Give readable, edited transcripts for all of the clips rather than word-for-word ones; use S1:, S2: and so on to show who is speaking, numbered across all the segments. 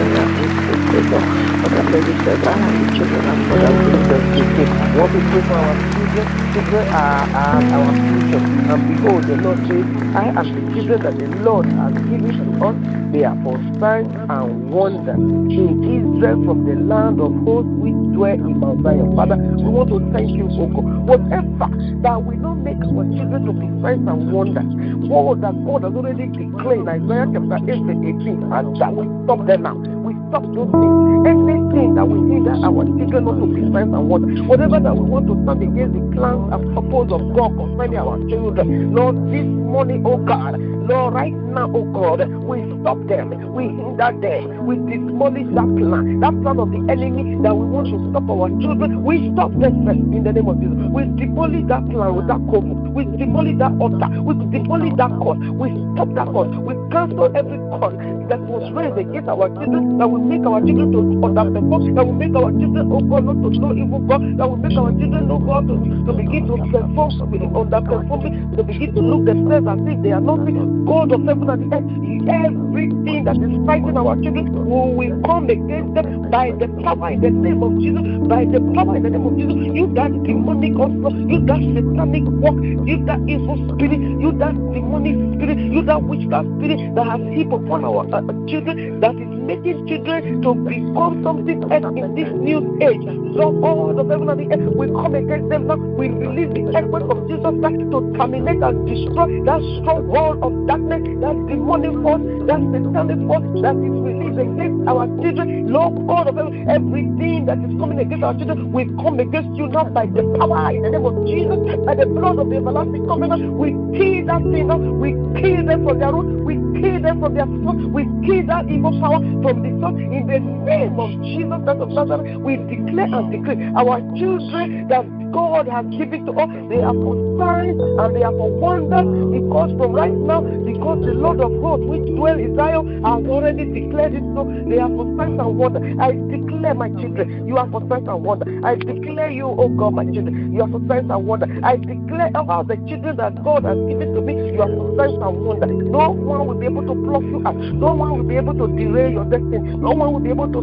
S1: Father, we pray, oh God. Father, Mary said, the children are for that Genesis 15. What we pray for our children, children are our future. And behold, the Lord says, I am the children that the Lord has given to us. They are for signs and wonders in Israel from the land of hosts which dwell in Mount Zion. Father, we want to thank you, O God. Whatever that will not make our children to be signs and wonders, what that God has already declared in Isaiah chapter 8 verse 18, Father, we stop them now. We stop those things. Anything that will hinder our children not to be signs and wonders, whatever that we want to stand against the plans and purpose of God concerning our children, Lord, this morning, oh God, Lord, right now, oh God, we stop them, we hinder them, we demolish that plan of the enemy that we want to stop our children. We stop them first in the name of Jesus. We demolish that plan with that covenant. We demolish that altar. We demolish that cause. We stop that cause. We cancel every cause that was raised against our children, that will make our children to underperform, that will make our children, oh God, not to know evil God, that will make our children, oh God, to begin to perform, underperforming, to begin to look themselves as if they are not God of heaven and the earth. Everything that is fighting our children, we will come against them by the power in the name of Jesus, by the power in the name of Jesus. You that demonic also, you that satanic work, you that evil spirit, you that demonic spirit, you that witchcraft spirit that has heaped upon our children, that is making children to become something else in this new age. Lord God of heaven and the earth, we come against them now. We release the earthquake of Jesus Christ to terminate and destroy that strong wall of darkness, that demonic force, that satanic force that is released against our children. Lord God of heaven, everything that is coming against our children, we come against you now by the power in the name of Jesus, by the blood of the everlasting covenant. We kill that thing now. We kill them from their root. We kill them from their source. We kill that evil power from the source in the name of Jesus Christ of Nazareth. We declare and decree our children that God has given to us, they are for signs and they are for wonders, because from right now, because the Lord of hosts which dwell in Zion has already declared it, so they are for signs and wonders. I declare my children, you are for signs and wonders. I declare you, oh God, my children, you are for signs and wonders. I declare about the children that God has given to me, you are for signs and wonders. No one will be able to pluck you out. No one will be able to derail your destiny. No one will be able to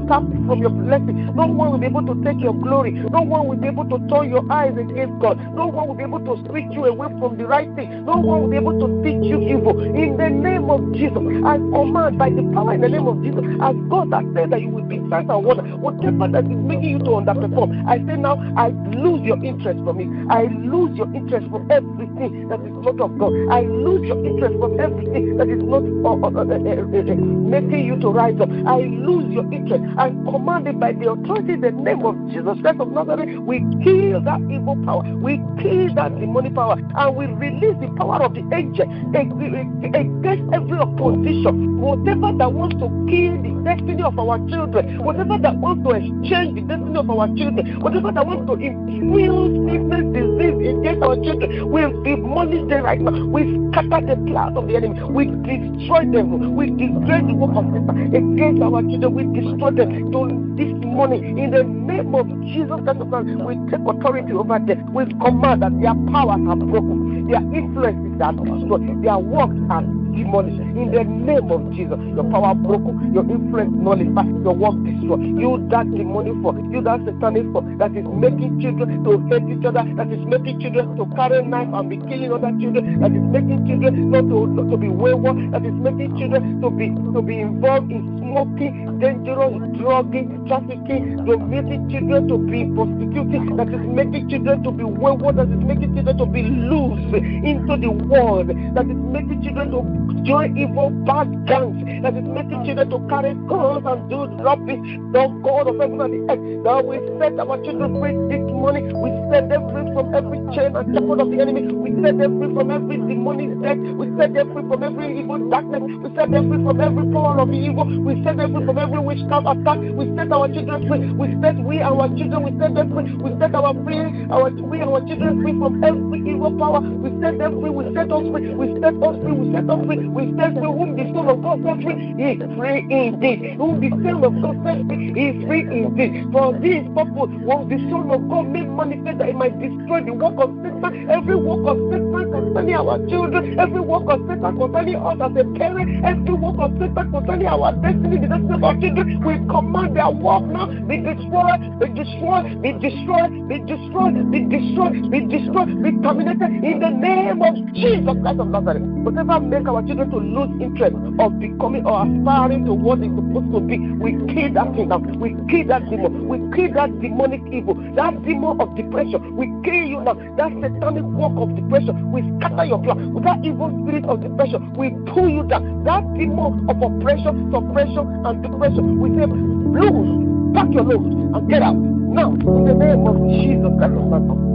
S1: tap from your blessing. No one will be able to take your glory. No one will be able to turn your eyes against God. No one will be able to switch you away from the right thing. No one will be able to teach you evil. In the name of Jesus, I command by the power in the name of Jesus, as God has said that you will be signs and wonders, whatever that is making you to underperform, I say now, I lose your interest from it. I lose your interest from everything that is not of God. I lose your interest from everything that is not making you to rise up. I lose your interest. I command it by the authority in the name of Jesus Christ of Nazareth. We kill that evil power. We kill that demonic power, and we release the power of the angel against every opposition. Whatever that wants to kill the destiny of our children, whatever that wants to exchange the destiny of our children, whatever that wants to infuse sickness, disease against our children, we demolish them right now. We scatter the plans of the enemy. We destroy them. We destroy the work of Satan against our children. We destroy them. This morning, in the name of Jesus Christ, we take authority over them. We command that their powers are broken, their influences are destroyed, their works are demolished. In the name of Jesus, your power broken, your influence nullified, your work destroyed. You that demonic force, you that satanic force that is making children to hate each other, that is making children to carry knife and be killing other children, that is making children not to be wayward, that is making children to be involved in smoking, dangerous drugging, trafficking, to making children to be prostituting, that is making children to be wayward, that is making children to be loose into the world, that is making children to join evil bad gangs, that is making children to carry guns and do rubbish. The God of heaven and the earth, that we set our children free this morning. We set them free from every chain and shackle of the enemy. We set them free from every demonic death. We set them free from every evil darkness. We set them free from every power of the evil. We set them free from every witchcraft attack. We set our children free. We set our children. We set them free. We set our children free from every evil power. We set them free. We set us free. We set us free. We set us free. We set free. Whom the Son of God set free is free indeed. Whom the Son of God set free is free indeed. For this purpose was the Son of God made manifest that it might destroy the work of Satan. Every work of Satan concerning our children. Every work of Satan concerning us as a parent. Every work of Satan concerning our destiny. in the destiny of our children, we command their work now be destroyed, be destroyed, be destroyed, be destroyed, be destroyed, be destroyed, be terminated in the name of Jesus Christ of Nazareth. Whatever make our children to lose interest of becoming or aspiring to what they're supposed to be, we kill that thing now. We kill that demon. We kill that demonic evil, that demon of depression. We kill you now. That satanic work of depression, we scatter your plan. With that evil spirit of depression, we pull you down. That demon of oppression, suppression, and depression, we say, loose, pack your load, and get out. Now, in the name of Jesus Christ of Nazareth.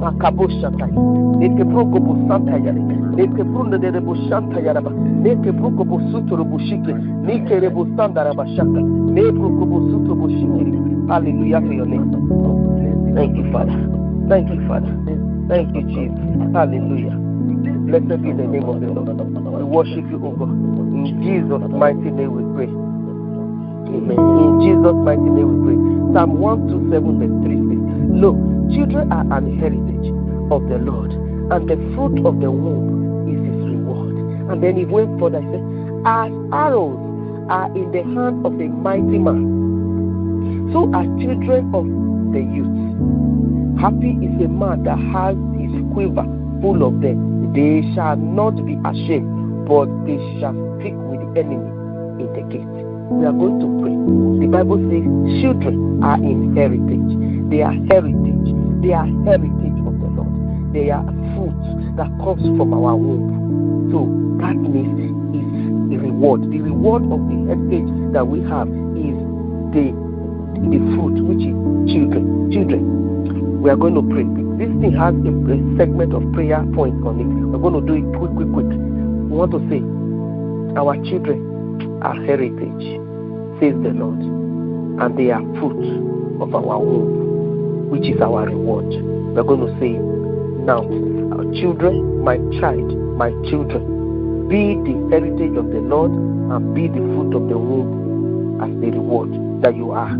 S1: Makabo Shantai, Neke Broko Santa Yare, Neke Brunda de Rebo Shanta Yaraba, Neke Broko Suto Robushiki, Neke Rebo Sanda Rabashaka, Nebro Suto Bushiki. Hallelujah to your name. Thank you, Father. Thank you, Father. Thank you, Jesus. Hallelujah. Blessed be the name of the Lord. We worship you, O God. In Jesus' mighty name we pray. Amen. In Jesus' mighty name we pray. Psalm 127 verse 3 says, look, children are an heritage of the Lord, and the fruit of the womb is his reward. And then he went further, he said, as arrows are in the hand of the mighty man, so are children of the youth. Happy is a man that has his quiver full of them. They shall not be ashamed, but they shall speak with the enemy in the gate. We are going to pray. The Bible says children are in heritage. They are heritage. They are heritage of the Lord. They are fruits that comes from our womb. So that means it's the reward. The reward of the heritage that we have is the fruit, which is children. Children. We are going to pray. This thing has a segment of prayer point on it. We're going to do it quick. We want to say, our children are heritage, says the Lord, and they are fruit of our womb, which is our reward. We're going to say now, our children, my child, my children, be the heritage of the Lord and be the fruit of the womb as the reward that you are.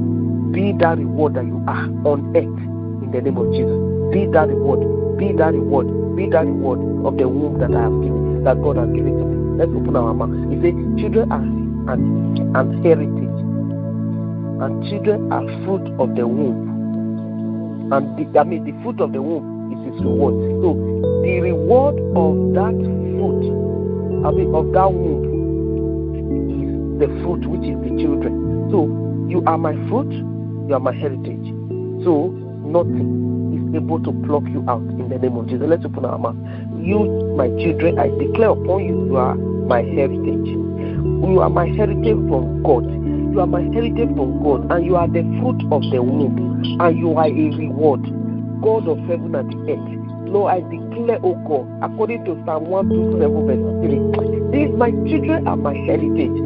S1: Be that reward that you are on earth in the name of Jesus. Be that reward, be that reward, be that reward of the womb that I have given, that God has given to me. Let's open our mouth. He says, children are an heritage, and children are fruit of the womb. And the fruit of the womb is his reward. So the reward of that fruit, of that womb, is the fruit, which is the children. So you are my fruit, you are my heritage. So nothing is able to pluck you out in the name of Jesus. Let's open our mouth. You, my children, I declare upon you, you are my heritage. You are my heritage from God. You are my heritage from God, and you are the fruit of the womb, and you are a reward. God of heaven and the earth. Lord, I declare, O God, according to Psalm 127 verse 3, these my children are my heritage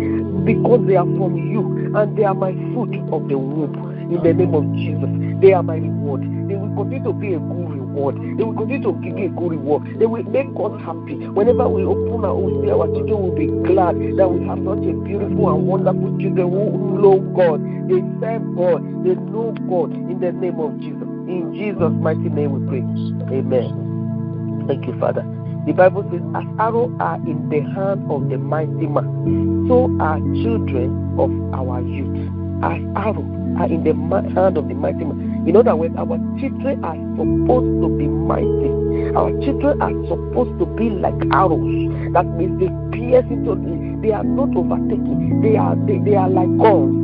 S1: because they are from you, and they are my fruit of the womb. In the name of Jesus, they are my reward. They will continue to be a good reward. They will continue to give me a good reward. They will make us happy. Whenever we open our own, our children will be glad that we have such a beautiful and wonderful children who know God. They serve God. They know God. In the name of Jesus. In Jesus' mighty name we pray. Amen. Thank you, Father. The Bible says, as arrows are in the hand of the mighty man, so are children of our youth. As arrows are in the hand of the mighty man. In other words, our children are supposed to be mighty. Our children are supposed to be like arrows. That means they pierce into they are not overtaking. They are like guns.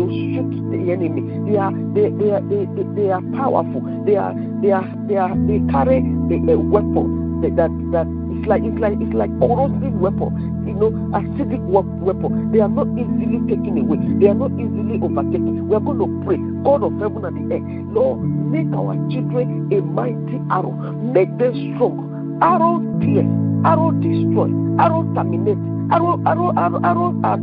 S1: Shoot the enemy. They are powerful. They carry a weapon that it's like corrosive weapon. Acidic weapon. They are not easily taken away. They are not easily overtaken. We are going to pray, God of heaven and the earth, Lord, make our children a mighty arrow. Make them strong. Arrows pierce. Arrows destroy. Arrows terminate. Arrows are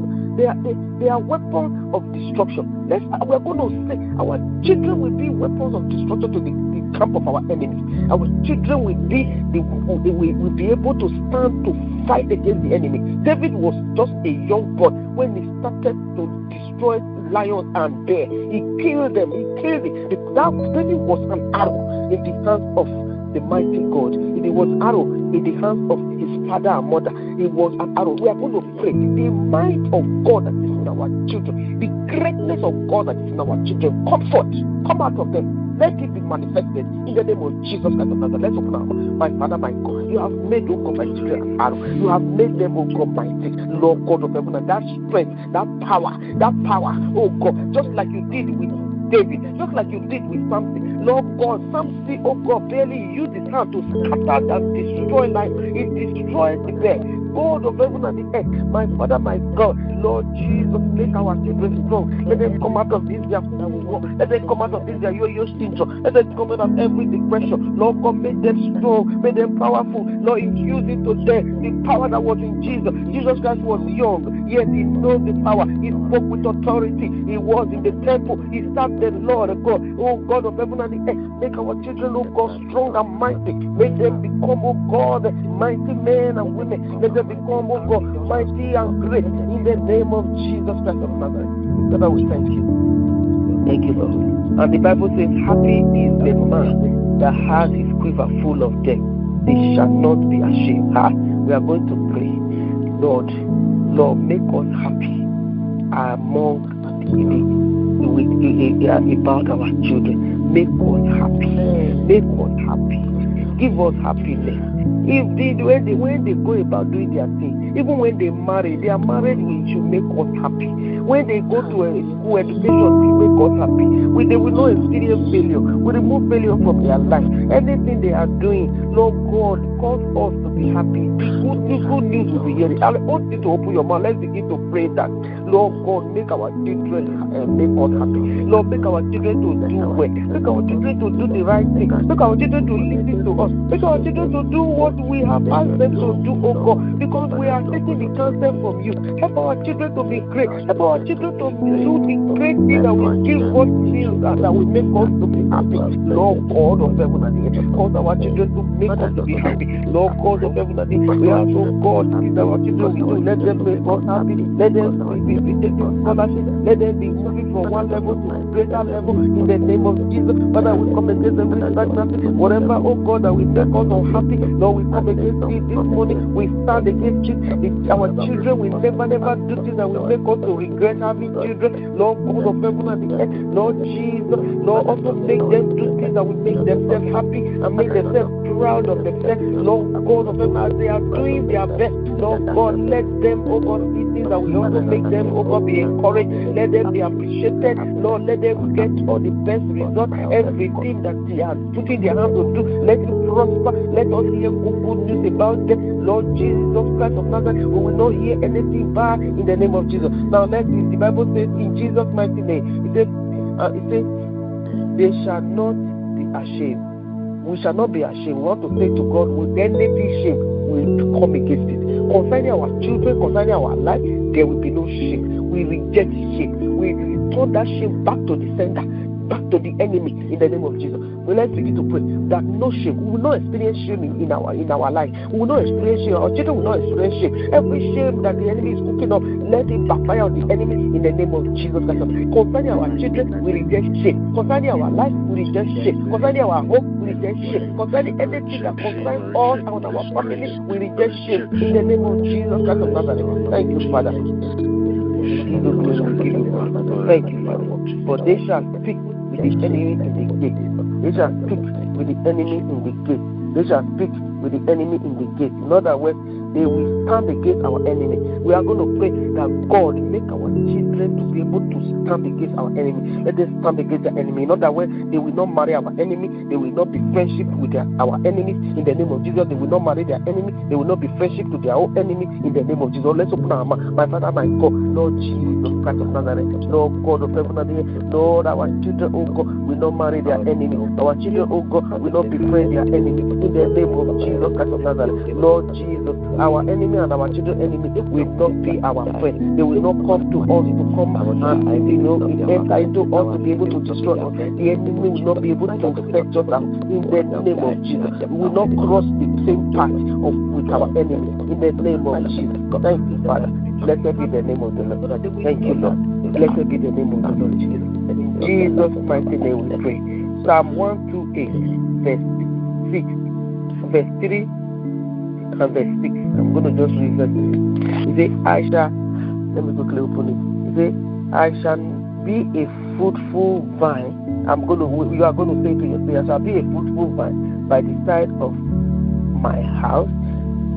S1: they are weapons of destruction. We are going to say our children will be weapons of destruction to the camp of our enemies. Our children will be able to stand to fight against the enemy. David was just a young boy when he started to destroy lions and bears. He killed them. That David was an arrow in the hands of the mighty God. It was arrow in the hands of his father and mother. It was an arrow. We are going to pray the might of God that is in our children, the greatness of God that is in our children. Comfort, come out of them. Let it be manifested in the name of Jesus Christ of Nazareth. Let's open our mouth. My Father, my God, you have made, O God, my children an arrow. You have made them, O God, mighty. Lord God of heaven, and that strength, that power, oh God, just like you did with David, just like you did with Samson. Lord God, Samson, oh God, barely used his hand to scatter and destroy life. It destroyed the bear. God of heaven and the earth, my Father, my God, Lord Jesus, make our children strong. Let them come out of this their war. Let them come out of this their yo-yo syndrome. Let them come out of every depression. Lord God, make them strong, make them powerful. Lord, infuse into them the power that was in Jesus. Jesus Christ was young, yet he knows the power. He spoke with authority. He was in the temple. He served the Lord God. Oh God of heaven and the earth, make our children, oh God, strong and mighty. Make them become, oh God, mighty men and women. Let them become, oh God, mighty and great in the name of Jesus Christ of Nazareth. Father, we thank you. Thank you, Lord. And the Bible says, happy is the man that has his quiver full of them. They shall not be ashamed. We are going to pray. Lord, make us happy among about our children. Make us happy. Make us happy. Give us happiness. When they go about doing their thing, even when they marry, they are married, we should make us happy. When they go to a school education, we make us happy. They will not experience failure. We remove failure from their life. Anything they are doing, Lord God, cause us to be happy. The good news will be hearing. I want you to open your mouth. Let's begin to pray that. Lord God, make our children make us happy. Lord, make our children to do well. Make our children to do the right thing. Make our children to listen to us. Make our children to do what we have asked them to do, oh God, because we are taking the counsel from you. Help our children to be great. Help our children to do the great thing that will give us meals and that will make us to be happy. Lord God of heaven and earth, cause our children to make us to be happy. Lord God of heaven and earth, we ask, oh God, these are our children we do. Let them make us happy. Let them be taking scholarship. Let them be moving from one level to a greater level in the name of Jesus. Father, we come against every stagnancy. Whatever, oh God, that will make us unhappy, Lord, we come against it this morning. We stand against it. Our children will never do things that will make us to regret having children. Lord God of heaven and the earth, Lord Jesus, Lord, also make them do things that will make themselves happy and make themselves proud of themselves. Lord God of heaven, as they are doing their best, Lord God, let them, oh God, see things that will also make them, oh God, be encouraged. Let them be appreciated. Lord, let them get all the best results. Everything that they are putting their hands to do, let it prosper. Let us hear good news about them. Lord Jesus Christ of Nazareth, we will not hear anything bad in the name of Jesus. Now, the Bible says in Jesus' mighty name, it says, they shall not be ashamed. We shall not be ashamed. We want to say to God, with anything shame, we will come against it. Concerning our children, concerning our life, there will be no shame. We reject shame. We return that shame back to the sender, back to the enemy in the name of Jesus. Well, let's begin to pray that no shame. We will not experience shame in our life. We will not experience shame. Our children will not experience shame. Every shame that the enemy is cooking up, let it backfire on the enemy in the name of Jesus Christ. Concerning our children, we reject shame. Concerning our life, we reject shame. Concerning our hope, we reject shame. Concerning anything that concerns us and our family, we reject shame in the name of Jesus Christ of Nazareth. Thank you, Father. Thank you, Father. For they shall speak with the enemy in the gate. They shall speak with the enemy in the gate. They shall speak with the enemy in the gate. In other words, they will stand against our enemy. We are going to pray that God make our children to be able to stand against our enemy. Let them stand against the enemy. In other words, they will not marry our enemy. They will not be friendship with our enemies. In the name of Jesus, they will not marry their enemy. They will not be friendship to their own enemy. In the name of Jesus, let's open our mouth. My Father, my God, Lord Jesus Christ of Nazareth, Lord God of heaven and earth, Lord, our children, oh God, will not marry their enemy. Our children, oh God, will not befriend their enemy. In the name of Jesus Christ of Nazareth, Lord Jesus, our enemy and our children's enemy will not be our friend. They will not come to us to come and enter into us to be able to destroy us. The enemy will not be able to fetch us out. In the name of Jesus, we will not cross the same path with our enemy. In the name of Jesus, thank you, Father. Blessed be the name of the Lord. Thank you, Lord. Blessed be the name of the Lord Jesus. In Jesus' mighty name we pray. Psalm 128, verse 6, verse 3. and verse 6. I'm going to just read verse 6. He said, let me quickly open it. He said, I shall be a fruitful vine. You are going to say to yourself, I shall be a fruitful vine by the side of my house.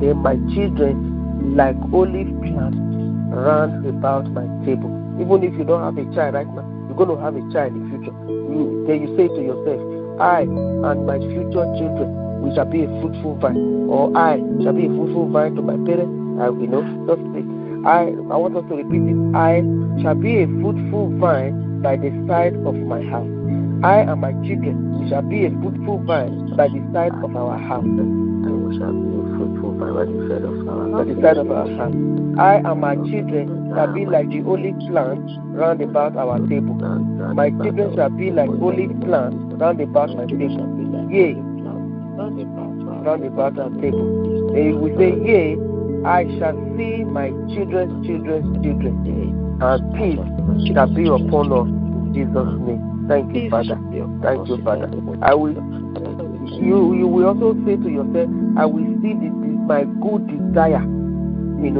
S1: Then my children, like olive plants, round about my table. Even if you don't have a child right now, you're going to have a child in the future. Then you say to yourself, I and my future children, we shall be a fruitful vine. Or I shall be a fruitful vine to my parents. Just say, I want us to repeat it. I shall be a fruitful vine by the side of my house. I and my children, we shall be a fruitful vine by the side of our house. And we shall be a fruitful vine by the side of our house. By the side of our house. I and my children shall be like the olive plants round about our table. My children shall be like olive plants round about my table. Yea, round about our table. And we say, yea, I shall see my children's children, and peace shall be upon us in Jesus' name. Thank you, Father. Thank you, Father. You will also say to yourself, I will see my good desire, in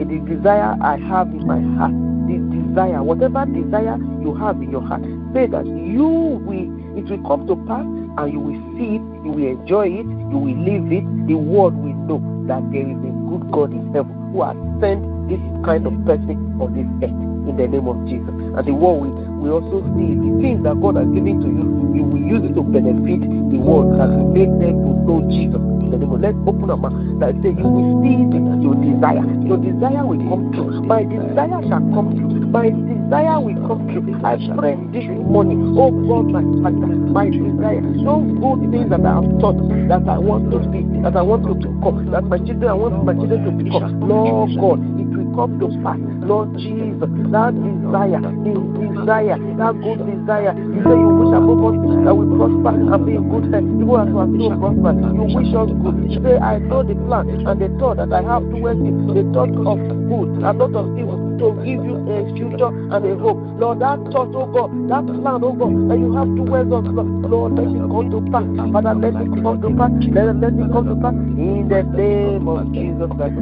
S1: the desire I have in my heart. The desire, whatever desire you have in your heart, say that it will come to pass, and you will see it, you will enjoy it, you will live it. The world will know that there is a good God in heaven who has sent this kind of person on this earth in the name of Jesus. And the world will also see the things that God has given to you. You will use it to benefit the world and will make them to know Jesus. Let's open our mouth. That say you will see your desire. Your desire will come true. My desire shall come true. My desire will come true. I pray this morning, oh God, my Father, my desire. Those good things that I have thought that I want to be, that I want to become, that my children, I want my children to become. Lord God, it will come to pass. Lord Jesus, that desire, that good desire. You say you wish above all things that we prosper and be in good health. Even as we are so prosper, you wish us good. You say, I know the plan and the thought that I have towards you, the thought of good and not of evil, to give you a future and a hope. Lord, that thought, oh God, that plan, oh God, that you have towards us, Lord, let it come to pass. Father, let it come to pass. Let it come to pass in the name of Jesus Christ.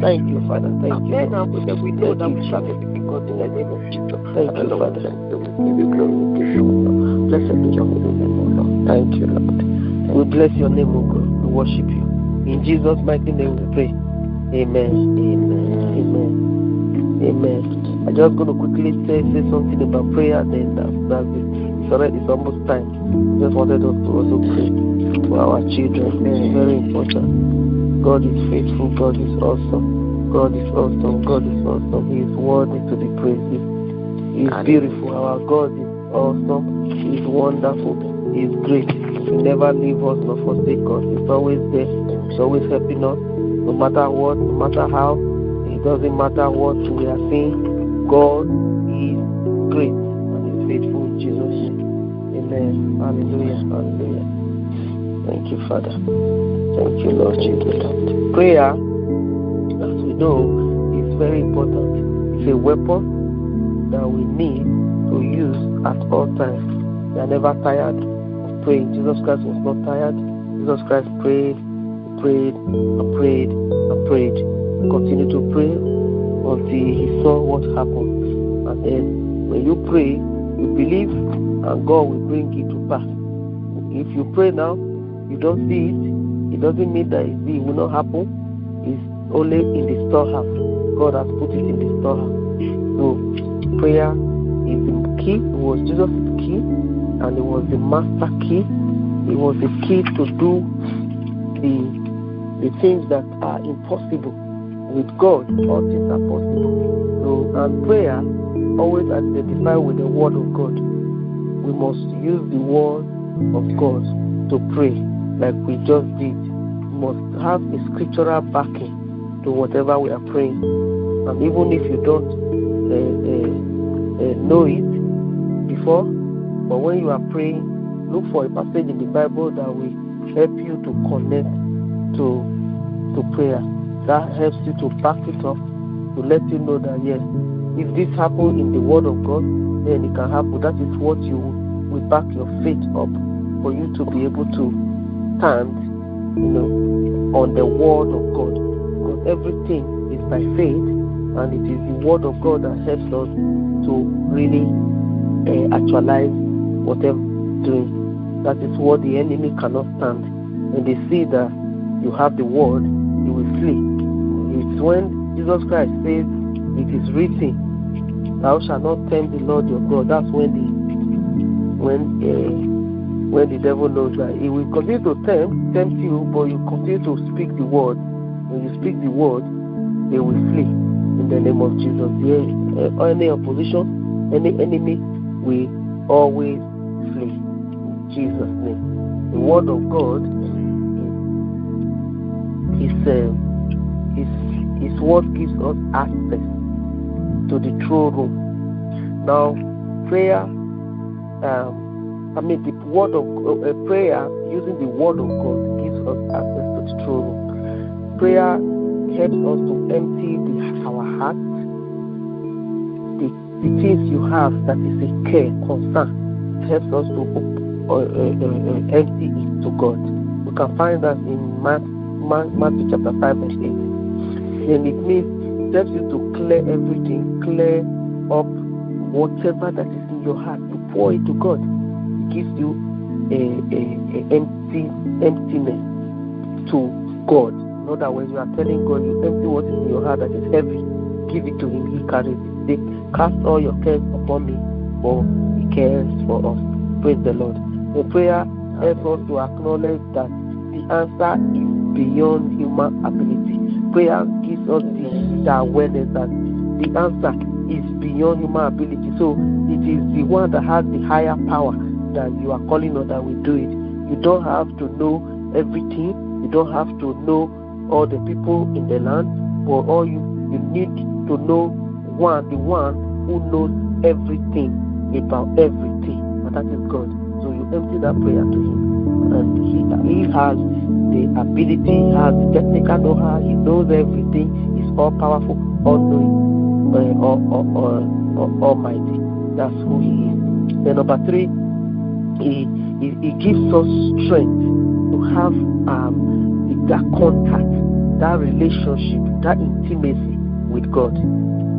S1: Thank you, Father. Thank you. We know that we shall be God in the name of Jesus. Thank you, Father. Give you glory. Blessed be your holy name, O Lord. Thank you, Lord. We bless your name, O God. We worship you. In Jesus' mighty name we pray. Amen. Amen. Amen. Amen. I'm just going to quickly say something about prayer, then that's it. It's almost time. I just wanted us to also pray for our children. It's very important. God is faithful. God is awesome. God is awesome. God is awesome. He is worthy to be praised. He is beautiful. Our God is awesome. He is wonderful. He is great. He never leave us nor forsake us. He's always there. He's always helping us. No matter what, no matter how. It doesn't matter what we are seeing. God is great and is faithful in Jesus' name. Amen. Hallelujah. Hallelujah. Thank you, Father. Thank you, Lord Jesus. Prayer, as we know, is very important. It's a weapon that we need to use at all times. We are never tired of praying. Jesus Christ was not tired. Jesus Christ prayed, prayed. Continue to pray until he saw what happened. And then when you pray, you believe, and God will bring it to pass. If you pray now, you don't see it doesn't mean that it will not happen. It's only in the storehouse. God has put it in the storehouse. So prayer is the key. It was Jesus' key, and it was the master key. It was the key to do the things that are impossible. With God, all things are possible. So, and prayer always identify with the word of God. We must use the word of God to pray, like we just did. We must have a scriptural backing to whatever we are praying. And even if you don't know it before, but when you are praying, look for a passage in the Bible that will help you to connect to prayer. That helps you to back it up, to let you know that yes, if this happened in the Word of God, then it can happen. That is what you will back your faith up for you to be able to stand on the word of God, because everything is by faith, and it is the word of God that helps us to really actualize whatever doing. That is what the enemy cannot stand. When they see that you have the word, you will flee. It's when Jesus Christ says, "It is written, thou shalt not tempt the Lord your God." That's when the devil knows that he will continue to tempt you, but you continue to speak the word. When you speak the word, they will flee in the name of Jesus. Any opposition, any enemy will always flee in Jesus' name. The word of God is what gives us access to the throne room. Now, prayer, the word of prayer, using the word of God, gives us access to the throne room. Prayer helps us to empty our heart, the things you have that is a care, concern. It helps us to empty it to God. We can find that in Matthew chapter 5 verse 8. Then it means it helps you to clear everything, clear up whatever that is in your heart, to pour it to God. It gives you emptiness to God. In other words, you are telling God, you empty what is in your heart that is heavy, give it to Him, He carries it. Cast all your cares upon Me, for He cares for us. Praise the Lord. The prayer helps us to acknowledge that the answer is beyond human ability. Prayer gives us the awareness that the answer is beyond human ability. So it is the one that has the higher power that you are calling on that will do it. You don't have to know everything. You don't have to know all the people in the land, but all you need to know the one who knows everything about everything, and that is God. So you empty that prayer to Him, and He has the ability, He has the technical know-how, He knows everything, He's all powerful, all knowing, almighty. That's who He is. Then number 3, He gives us strength to have that contact, that relationship, that intimacy with God.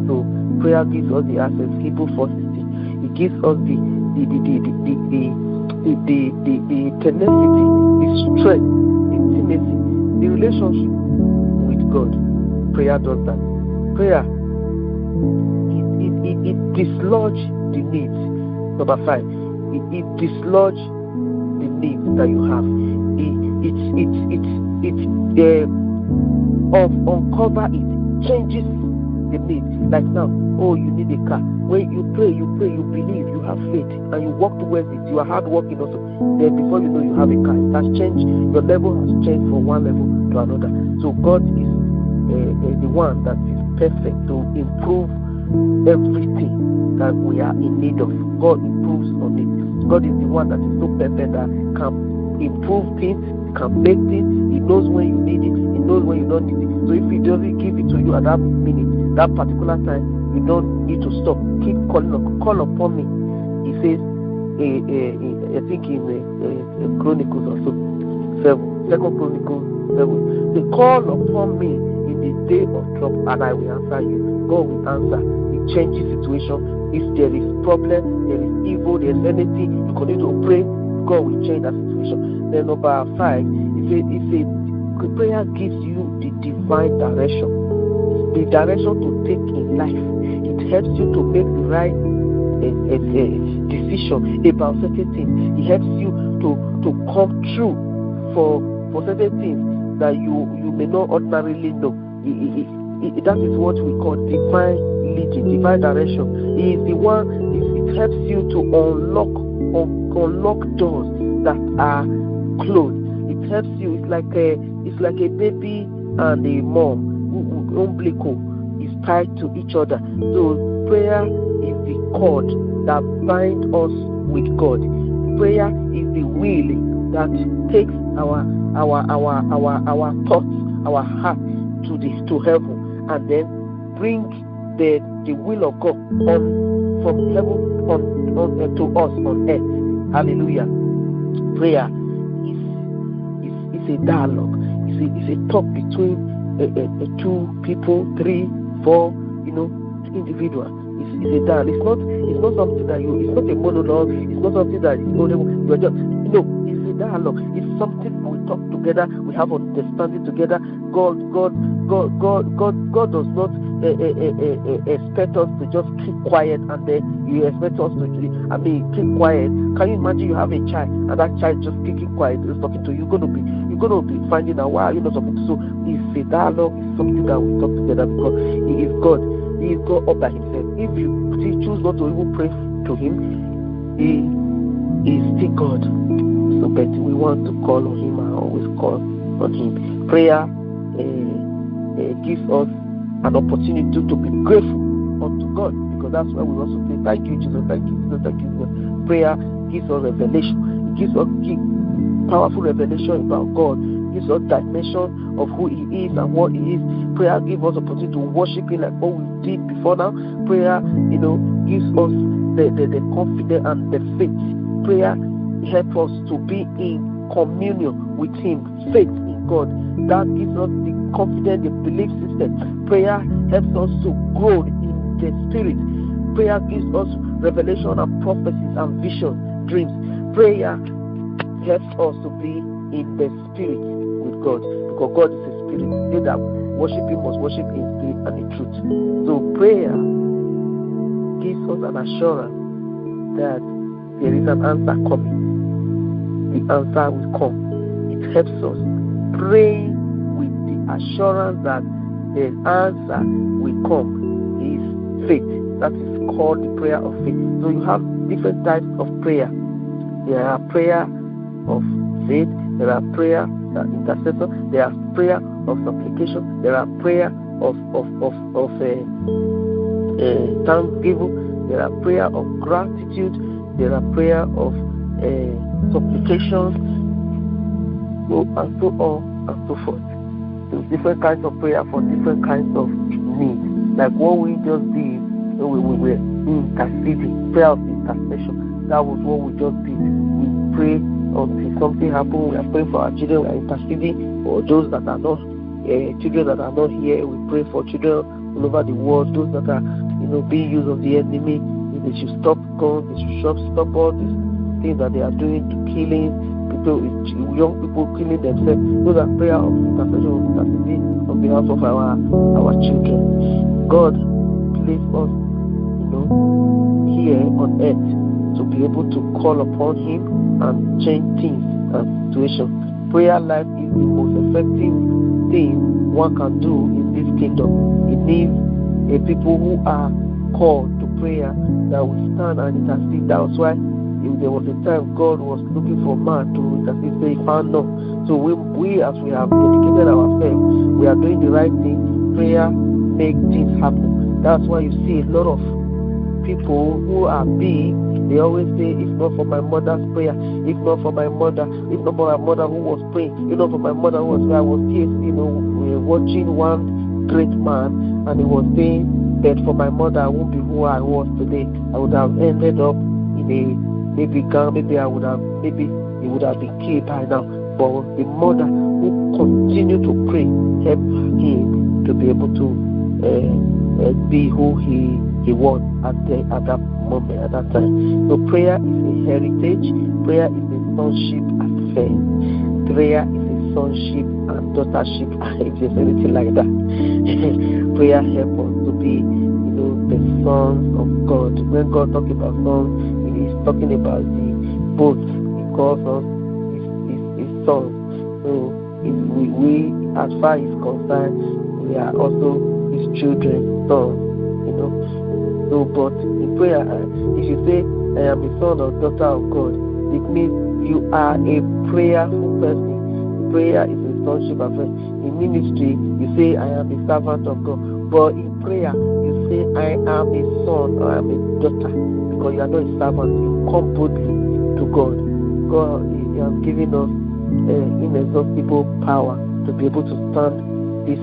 S1: So prayer gives us the access. Hebrews 4:16. It gives us the tenacity, the strength, the intimacy, the relationship with God. Prayer does that. Prayer it dislodges the needs. Number 5, it dislodges the needs that you have. Uncover it, changes the need. Like now, you need a car. When you pray, you believe, you have faith, and you walk towards it. You are hardworking also. Then before you know, you have a car. It has changed. Your level has changed from one level to another. So God is the one that is perfect to improve everything that we are in need of. God improves on it. God is the one that is so perfect that can improve things, can make things. He knows when you need it. He knows when you don't need it. So if He doesn't give it to you at that minute, that particular time, you don't need to stop. Keep calling, call upon Me. He says, I think in Chronicles also 7, 2 Chronicles 7. Say, call upon Me in the day of trouble, and I will answer you. God will answer. He changes situation. If there is problem, there is evil, there is anything, you continue to pray. God will change that situation. Then number 5, it says prayer gives you the divine direction, the direction to take in life. It helps you to make the right decision about certain things. It helps you to come through for certain things that you may not ordinarily know. That is what we call divine leading, divine direction. It is the one. It helps you to unlock doors that are closed. It helps you. It's like a baby and a mom who umbilical is tied to each other. So prayer is the cord that binds us with God. Prayer is the wheel that takes our thoughts, our heart to heaven, and then bring the will of God from heaven to us on earth. Hallelujah. Prayer is a dialogue. It's a talk between two people, 3, 4, individual. It's a dialogue. It's not something that it's not a monologue. It's not something that you're just it's a dialogue. It's something we talk together. We have understanding together. God does not expect us to just keep quiet and then you expect us to keep quiet. Can you imagine you have a child and that child just keeping quiet is talking to you? You're gonna be finding out why you're not talking to. So it's a dialogue. It's something that we talk together because He is God. He is God all by Himself. If you choose not to even pray to Him, He is still God. So, but we want to call on Him and always call on Him. Prayer gives us an opportunity to be grateful unto God, because that's why we also say, thank you, Jesus, thank you, Jesus, thank you, Jesus. Prayer gives us revelation. It gives us powerful revelation about God. It gives us dimension of who He is and what He is. Prayer gives us opportunity to worship Him like what we did before now. Prayer, gives us the confidence and the faith. Prayer helps us to be in communion with Him, faith in God. That gives us the confidence, the belief system. Prayer helps us to grow in the Spirit. Prayer gives us revelation and prophecies and visions, dreams. Prayer helps us to be in the Spirit with God, because God is a Spirit. They that worship Him must worship in spirit and in truth. So prayer gives us an assurance that there is an answer coming. The answer will come. It helps us pray with the assurance that the answer will come. Is faith. That is called the prayer of faith. So you have different types of prayer. There are prayer of faith. There are prayer intercessor. There are prayer of supplication. There are prayer of thanksgiving. There are prayer of gratitude. There are prayer of supplication, and so on and so forth. There's different kinds of prayer for different kinds of needs. Like what we just did, we were interceding, prayer of intercession. That was what we just did. We pray until something happens. We are praying for our children. We are interceding for those that are not children that are not here. We pray for children all over the world. Those that are being used of the enemy. They should stop guns. They should stop all these things that they are doing to killing people, young people killing themselves. Those are prayer of intercession on behalf of our children. God placed us, here on earth to be able to call upon Him and change things and situations. Prayer life is the most effective thing one can do in this kingdom. It needs a people who are called to prayer that will stand and intercede. That was why there was a time God was looking for man to intercede, so He found none. So we as we have dedicated ourselves, we are doing the right thing. Prayer makes things happen. That's why you see a lot of people who are big. They always say, if not for my mother's prayer, if not for my mother, if not for my mother who was praying, if not for my mother who was praying. I was here, watching one great man, and he was saying that for my mother, I won't be who I was today. I would have ended up in a maybe gang, maybe it would have been killed by now. But the mother who continued to pray helped him to be able to be who he was at that moment, at that time. So prayer is a heritage. Prayer is a sonship affair. Prayer is a sonship and daughtership, if there's anything like that. Prayer helps us to be, the sons of God. When God talks about sons, He is talking about the both. He calls us his sons. So we, as far as concerned, we are also His children, sons. So, but in prayer, if you say, I am a son or daughter of God, it means you are a prayerful person. Prayer is a sonship affair. In ministry, you say, I am a servant of God. But in prayer, you say, I am a son or I am a daughter, because you are not a servant. You come boldly to God. God, He has given us inexhaustible power to be able to stand this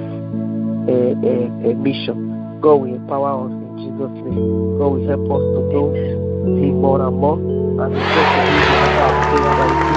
S1: mission. God will empower us in Jesus' name. God will help us to know Him more and more, and the prayer that